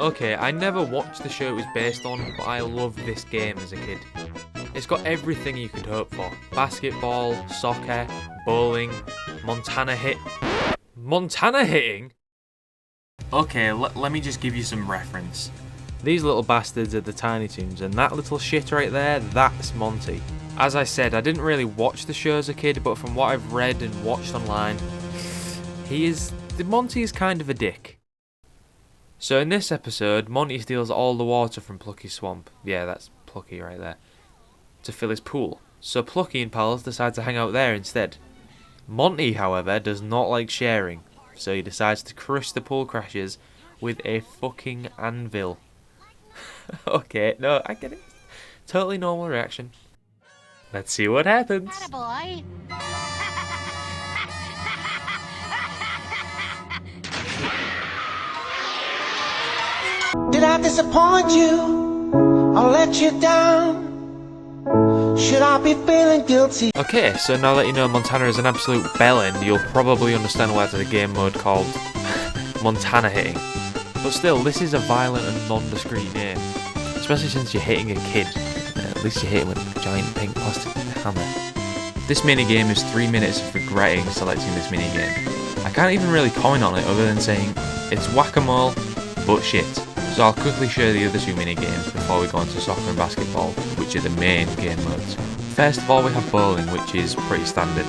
Okay, I never watched the show it was based on, but I loved this game as a kid. It's got everything you could hope for. Basketball, soccer, bowling, Montana hitting? Okay, let me just give you some reference. These little bastards are the Tiny Toons, and that little shit right there, that's Monty. As I said, I didn't really watch the show as a kid, but from what I've read and watched online, Monty is kind of a dick. So in this episode, Monty steals all the water from Plucky's swamp. Yeah, that's Plucky right there. To fill his pool. So Plucky and pals decide to hang out there instead. Monty, however, does not like sharing. So he decides to crush the pool crashes with a fucking anvil. Okay, no, I get it. Totally normal reaction. Let's see what happens. Attaboy. Did I disappoint you or let you down? Should I be feeling guilty? Okay, so now that you know Montana is an absolute bellend, you'll probably understand why there's a game mode called Montana hitting. But still, this is a violent and non-discreet name. Especially since you're hitting a kid. At least you hit him with a giant pink plastic hammer. This minigame is 3 minutes of regretting selecting this minigame. I can't even really comment on it other than saying it's whack-a-mole, but shit. So I'll quickly show the other two minigames before we go on to soccer and basketball, which are the main game modes. First of all, we have bowling, which is pretty standard.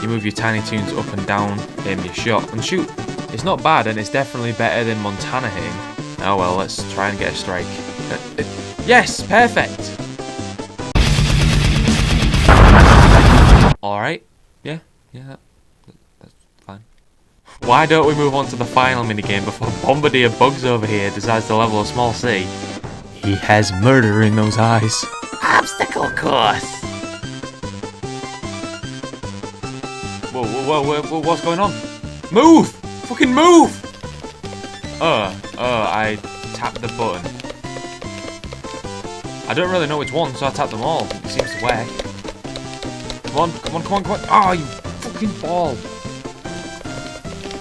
You move your Tiny Toons up and down, aim your shot, and shoot. It's not bad, and it's definitely better than Montana hitting. Oh well, let's try and get a strike. Yes, perfect! Alright, yeah, that's fine. Why don't we move on to the final minigame before Bombardier Bugs over here decides to level a small C? He has murder in those eyes. Obstacle course! Whoa, what's going on? Move! Fucking move! I tapped the button. I don't really know which one, so I tapped them all. It seems to work. Come on. Oh, you fucking ball.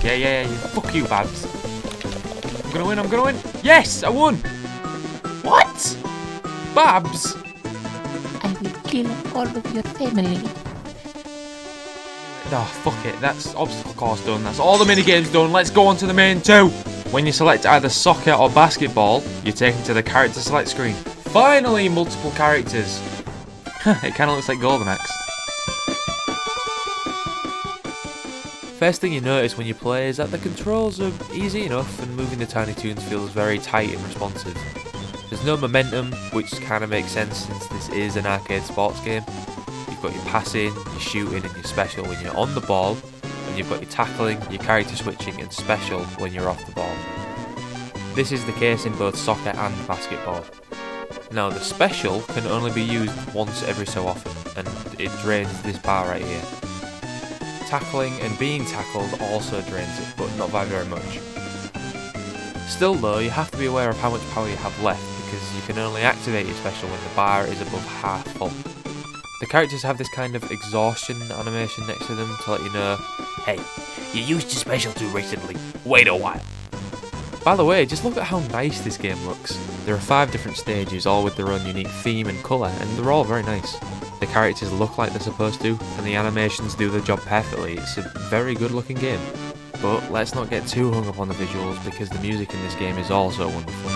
Yeah, fuck you, Babs. I'm gonna win. Yes, I won! What? Babs? I will kill all of your family. Oh, fuck it. That's obstacle course done. That's all the minigames done. Let's go on to the main two. When you select either soccer or basketball, you're taken to the character select screen. Finally, multiple characters. It kind of looks like Golden Axe. First thing you notice when you play is that the controls are easy enough and moving the Tiny Toons feels very tight and responsive. There's no momentum, which kind of makes sense since this is an arcade sports game. You've got your passing, your shooting and your special when you're on the ball, and you've got your tackling, your character switching and special when you're off the ball. This is the case in both soccer and basketball. Now the special can only be used once every so often, and it drains this bar right here. Tackling and being tackled also drains it, but not by very much. Still though, you have to be aware of how much power you have left, because you can only activate your special when the bar is above half full. The characters have this kind of exhaustion animation next to them to let you know, hey, you used your special too recently, wait a while. By the way, just look at how nice this game looks. There are 5 different stages, all with their own unique theme and colour, and they're all very nice. The characters look like they're supposed to, and the animations do their job perfectly. It's a very good looking game. But let's not get too hung up on the visuals, because the music in this game is also wonderful.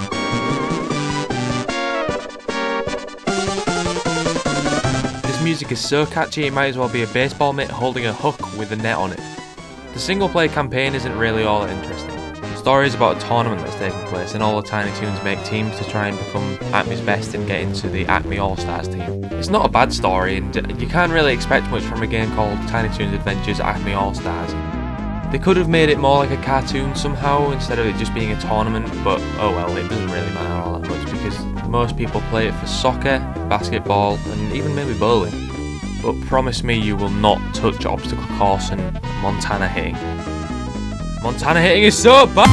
This music is so catchy it might as well be a baseball mitt holding a hook with a net on it. The single player campaign isn't really all that interesting. The story is about a tournament that's taking place, and all the Tiny Toons make teams to try and become Acme's best and get into the Acme All-Stars team. It's not a bad story, and you can't really expect much from a game called Tiny Toons Adventures Acme All-Stars. They could have made it more like a cartoon somehow, instead of it just being a tournament, but oh well, it doesn't really matter all that much, because most people play it for soccer, basketball, and even maybe bowling. But promise me you will not touch obstacle course and Montana hitting. Montana hitting is so bad!